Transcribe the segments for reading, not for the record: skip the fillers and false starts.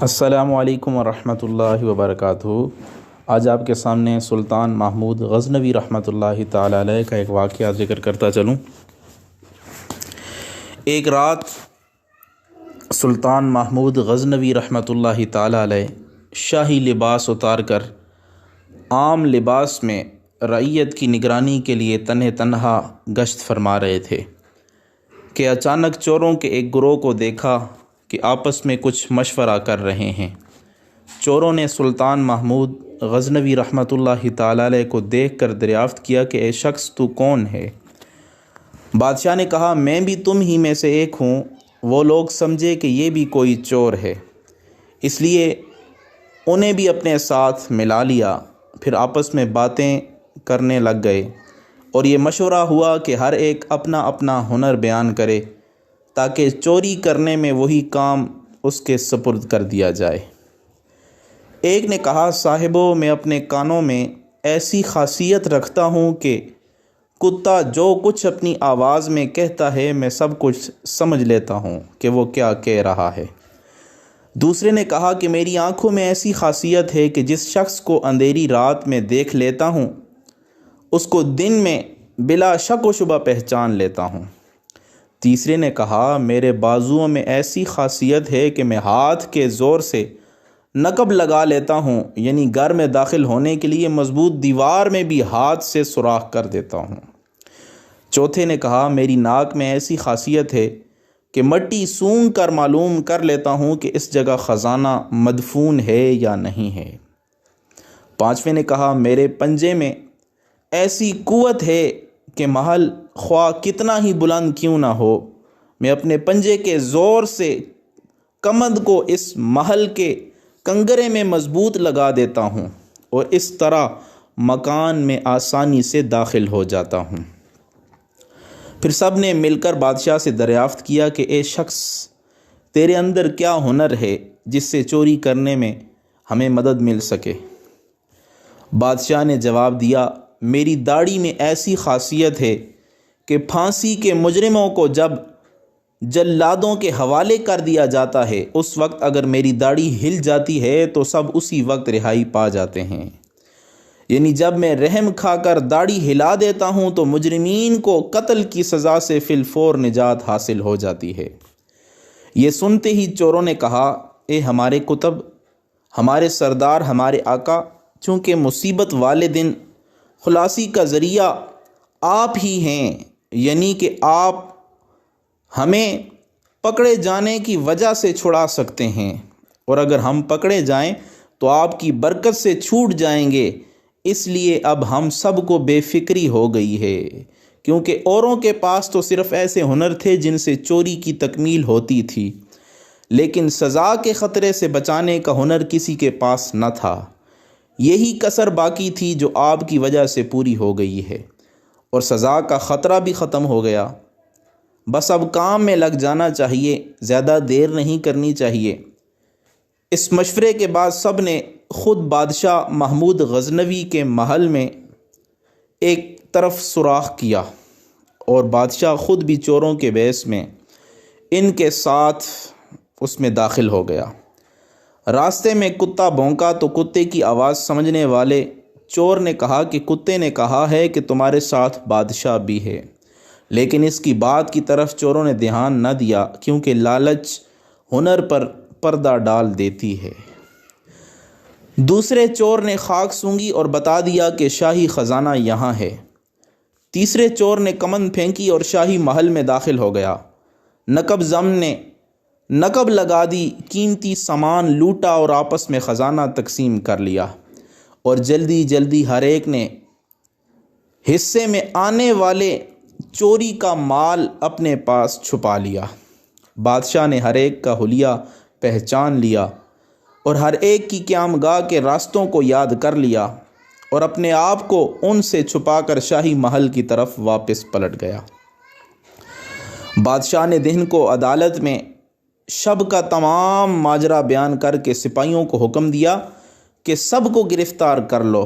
السلام علیکم ورحمۃ اللہ وبرکاتہ۔ آج آپ کے سامنے سلطان محمود غزنوی رحمۃ اللہ تعالی علیہ کا ایک واقعہ ذکر کرتا چلوں۔ ایک رات سلطان محمود غزنوی رحمۃ اللہ تعالی علیہ شاہی لباس اتار کر عام لباس میں رعیت کی نگرانی کے لیے تنہا گشت فرما رہے تھے کہ اچانک چوروں کے ایک گروہ کو دیکھا کہ آپس میں کچھ مشورہ کر رہے ہیں۔ چوروں نے سلطان محمود غزنوی رحمۃ اللہ تعالی علیہ کو دیکھ کر دریافت کیا کہ اے شخص تو کون ہے؟ بادشاہ نے کہا میں بھی تم ہی میں سے ایک ہوں۔ وہ لوگ سمجھے کہ یہ بھی کوئی چور ہے، اس لیے انہیں بھی اپنے ساتھ ملا لیا، پھر آپس میں باتیں کرنے لگ گئے اور یہ مشورہ ہوا کہ ہر ایک اپنا اپنا ہنر بیان کرے تاکہ چوری کرنے میں وہی کام اس کے سپرد کر دیا جائے۔ ایک نے کہا صاحبو، میں اپنے کانوں میں ایسی خاصیت رکھتا ہوں کہ کتا جو کچھ اپنی آواز میں کہتا ہے میں سب کچھ سمجھ لیتا ہوں کہ وہ کیا کہہ رہا ہے۔ دوسرے نے کہا کہ میری آنکھوں میں ایسی خاصیت ہے کہ جس شخص کو اندھیری رات میں دیکھ لیتا ہوں اس کو دن میں بلا شک و شبہ پہچان لیتا ہوں۔ تیسرے نے کہا میرے بازوؤں میں ایسی خاصیت ہے کہ میں ہاتھ کے زور سے نقب لگا لیتا ہوں، یعنی گھر میں داخل ہونے کے لیے مضبوط دیوار میں بھی ہاتھ سے سوراخ کر دیتا ہوں۔ چوتھے نے کہا میری ناک میں ایسی خاصیت ہے کہ مٹی سونگھ کر معلوم کر لیتا ہوں کہ اس جگہ خزانہ مدفون ہے یا نہیں ہے۔ پانچویں نے کہا میرے پنجے میں ایسی قوت ہے کہ محل خواہ کتنا ہی بلند کیوں نہ ہو، میں اپنے پنجے کے زور سے کمند کو اس محل کے کنگرے میں مضبوط لگا دیتا ہوں اور اس طرح مکان میں آسانی سے داخل ہو جاتا ہوں۔ پھر سب نے مل کر بادشاہ سے دریافت کیا کہ اے شخص تیرے اندر کیا ہنر ہے جس سے چوری کرنے میں ہمیں مدد مل سکے؟ بادشاہ نے جواب دیا میری داڑھی میں ایسی خاصیت ہے کہ پھانسی کے مجرموں کو جب جلادوں کے حوالے کر دیا جاتا ہے اس وقت اگر میری داڑھی ہل جاتی ہے تو سب اسی وقت رہائی پا جاتے ہیں، یعنی جب میں رحم کھا کر داڑھی ہلا دیتا ہوں تو مجرمین کو قتل کی سزا سے فی الفور نجات حاصل ہو جاتی ہے۔ یہ سنتے ہی چوروں نے کہا اے ہمارے کتب، ہمارے سردار، ہمارے آقا، چونکہ مصیبت والے دن خلاصی کا ذریعہ آپ ہی ہیں، یعنی کہ آپ ہمیں پکڑے جانے کی وجہ سے چھڑا سکتے ہیں، اور اگر ہم پکڑے جائیں تو آپ کی برکت سے چھوٹ جائیں گے، اس لیے اب ہم سب کو بے فکری ہو گئی ہے، کیونکہ اوروں کے پاس تو صرف ایسے ہنر تھے جن سے چوری کی تکمیل ہوتی تھی، لیکن سزا کے خطرے سے بچانے کا ہنر کسی کے پاس نہ تھا۔ یہی کسر باقی تھی جو آپ کی وجہ سے پوری ہو گئی ہے، اور سزا کا خطرہ بھی ختم ہو گیا۔ بس اب کام میں لگ جانا چاہیے، زیادہ دیر نہیں کرنی چاہیے۔ اس مشورے کے بعد سب نے خود بادشاہ محمود غزنوی کے محل میں ایک طرف سوراخ کیا اور بادشاہ خود بھی چوروں کے بیس میں ان کے ساتھ اس میں داخل ہو گیا۔ راستے میں کتا بھونکا تو کتے کی آواز سمجھنے والے چور نے کہا کہ کتے نے کہا ہے کہ تمہارے ساتھ بادشاہ بھی ہے، لیکن اس کی بات کی طرف چوروں نے دھیان نہ دیا کیونکہ لالچ ہنر پر پردہ ڈال دیتی ہے۔ دوسرے چور نے خاک سونگی اور بتا دیا کہ شاہی خزانہ یہاں ہے۔ تیسرے چور نے کمند پھینکی اور شاہی محل میں داخل ہو گیا۔ نقب ضم نے نقب لگا دی، قیمتی سامان لوٹا اور آپس میں خزانہ تقسیم کر لیا، اور جلدی جلدی ہر ایک نے حصے میں آنے والے چوری کا مال اپنے پاس چھپا لیا۔ بادشاہ نے ہر ایک کا حلیہ پہچان لیا اور ہر ایک کی قیام گاہ کے راستوں کو یاد کر لیا اور اپنے آپ کو ان سے چھپا کر شاہی محل کی طرف واپس پلٹ گیا۔ بادشاہ نے دن کو عدالت میں شب کا تمام ماجرا بیان کر کے سپاہیوں کو حکم دیا کہ سب کو گرفتار کر لو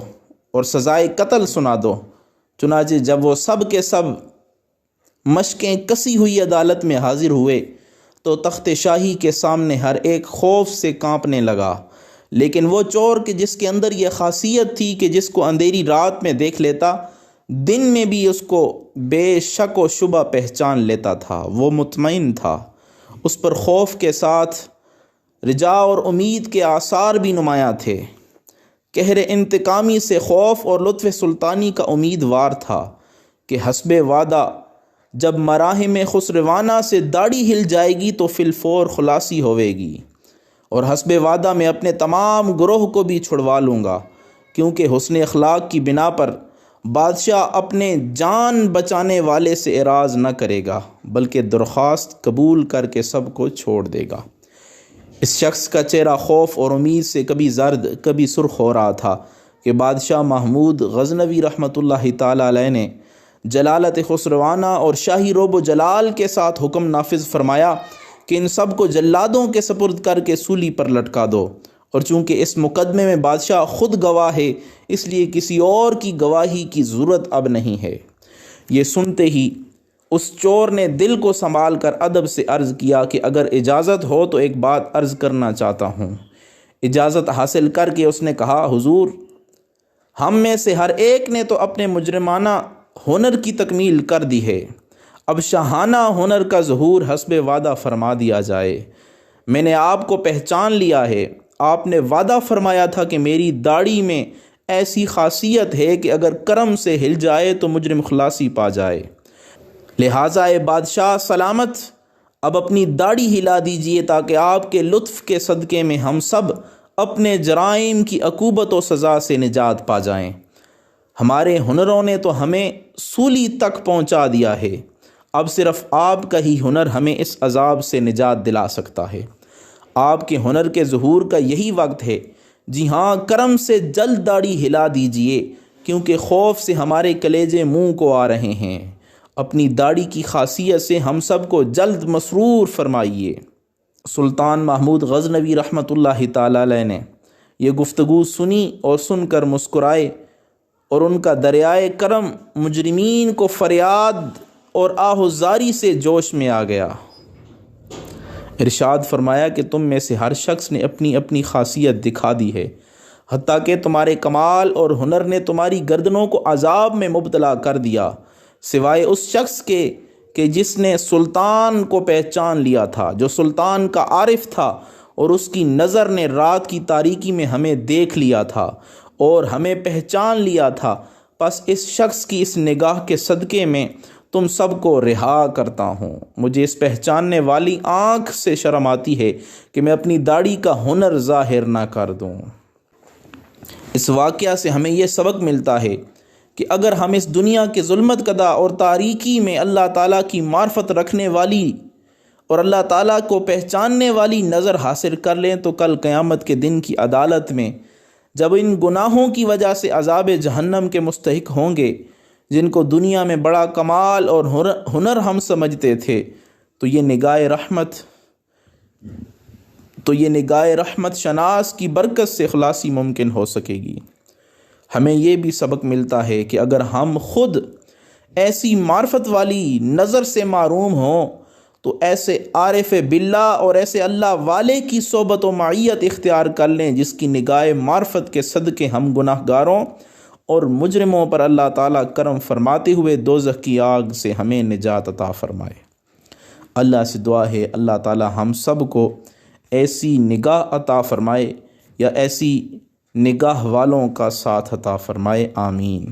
اور سزائے قتل سنا دو۔ چنانچہ جب وہ سب کے سب مشقیں کسی ہوئی عدالت میں حاضر ہوئے تو تخت شاہی کے سامنے ہر ایک خوف سے کانپنے لگا۔ لیکن وہ چور کہ جس کے اندر یہ خاصیت تھی کہ جس کو اندھیری رات میں دیکھ لیتا دن میں بھی اس کو بے شک و شبہ پہچان لیتا تھا، وہ مطمئن تھا۔ اس پر خوف کے ساتھ رجا اور امید کے آثار بھی نمایاں تھے۔ قہر انتقامی سے خوف اور لطف سلطانی کا امیدوار تھا کہ حسب وعدہ جب مراحم خسروانہ سے داڑھی ہل جائے گی تو فی الفور خلاصی ہوے گی، اور حسب وعدہ میں اپنے تمام گروہ کو بھی چھڑوا لوں گا، کیونکہ حسن اخلاق کی بنا پر بادشاہ اپنے جان بچانے والے سے اعراض نہ کرے گا بلکہ درخواست قبول کر کے سب کو چھوڑ دے گا۔ اس شخص کا چہرہ خوف اور امید سے کبھی زرد کبھی سرخ ہو رہا تھا کہ بادشاہ محمود غزنوی رحمۃ اللہ تعالی علیہ نے جلالت خسروانہ اور شاہی روب و جلال کے ساتھ حکم نافذ فرمایا کہ ان سب کو جلادوں کے سپرد کر کے سولی پر لٹکا دو، اور چونکہ اس مقدمے میں بادشاہ خود گواہ ہے اس لیے کسی اور کی گواہی کی ضرورت اب نہیں ہے۔ یہ سنتے ہی اس چور نے دل کو سنبھال کر ادب سے عرض کیا کہ اگر اجازت ہو تو ایک بات عرض کرنا چاہتا ہوں۔ اجازت حاصل کر کے اس نے کہا، حضور، ہم میں سے ہر ایک نے تو اپنے مجرمانہ ہنر کی تکمیل کر دی ہے، اب شاہانہ ہنر کا ظہور حسب وعدہ فرما دیا جائے۔ میں نے آپ کو پہچان لیا ہے، آپ نے وعدہ فرمایا تھا کہ میری داڑھی میں ایسی خاصیت ہے کہ اگر کرم سے ہل جائے تو مجرم خلاصی پا جائے، لہٰذا اے بادشاہ سلامت اب اپنی داڑھی ہلا دیجئے تاکہ آپ کے لطف کے صدقے میں ہم سب اپنے جرائم کی عقوبت و سزا سے نجات پا جائیں۔ ہمارے ہنروں نے تو ہمیں سولی تک پہنچا دیا ہے، اب صرف آپ کا ہی ہنر ہمیں اس عذاب سے نجات دلا سکتا ہے۔ آپ کے ہنر کے ظہور کا یہی وقت ہے۔ جی ہاں، کرم سے جلد داڑھی ہلا دیجئے کیونکہ خوف سے ہمارے کلیجے منہ کو آ رہے ہیں۔ اپنی داڑھی کی خاصیت سے ہم سب کو جلد مسرور فرمائیے۔ سلطان محمود غزنوی رحمۃ اللہ تعالی علیہ نے یہ گفتگو سنی اور سن کر مسکرائے، اور ان کا دریائے کرم مجرمین کو فریاد اور آہوزاری سے جوش میں آ گیا۔ ارشاد فرمایا کہ تم میں سے ہر شخص نے اپنی اپنی خاصیت دکھا دی ہے، حتیٰ کہ تمہارے کمال اور ہنر نے تمہاری گردنوں کو عذاب میں مبتلا کر دیا، سوائے اس شخص کے کہ جس نے سلطان کو پہچان لیا تھا، جو سلطان کا عارف تھا، اور اس کی نظر نے رات کی تاریکی میں ہمیں دیکھ لیا تھا اور ہمیں پہچان لیا تھا۔ پس اس شخص کی اس نگاہ کے صدقے میں تم سب کو رہا کرتا ہوں۔ مجھے اس پہچاننے والی آنکھ سے شرم آتی ہے کہ میں اپنی داڑھی کا ہنر ظاہر نہ کر دوں۔ اس واقعہ سے ہمیں یہ سبق ملتا ہے کہ اگر ہم اس دنیا کے ظلمت کدہ اور تاریکی میں اللہ تعالیٰ کی معرفت رکھنے والی اور اللہ تعالیٰ کو پہچاننے والی نظر حاصل کر لیں تو کل قیامت کے دن کی عدالت میں جب ان گناہوں کی وجہ سے عذاب جہنم کے مستحق ہوں گے، جن کو دنیا میں بڑا کمال اور ہنر ہم سمجھتے تھے، تو یہ نگاہ رحمت شناس کی برکت سے خلاصی ممکن ہو سکے گی۔ ہمیں یہ بھی سبق ملتا ہے کہ اگر ہم خود ایسی معرفت والی نظر سے محروم ہوں تو ایسے عارف باللہ اور ایسے اللہ والے کی صحبت و معیت اختیار کر لیں جس کی نگاہ معرفت کے صدقے ہم گناہ گاروں اور مجرموں پر اللہ تعالیٰ کرم فرماتے ہوئے دوزخ کی آگ سے ہمیں نجات عطا فرمائے۔ اللہ سے دعا ہے اللہ تعالیٰ ہم سب کو ایسی نگاہ عطا فرمائے یا ایسی نگاہ والوں کا ساتھ عطا فرمائے، آمین۔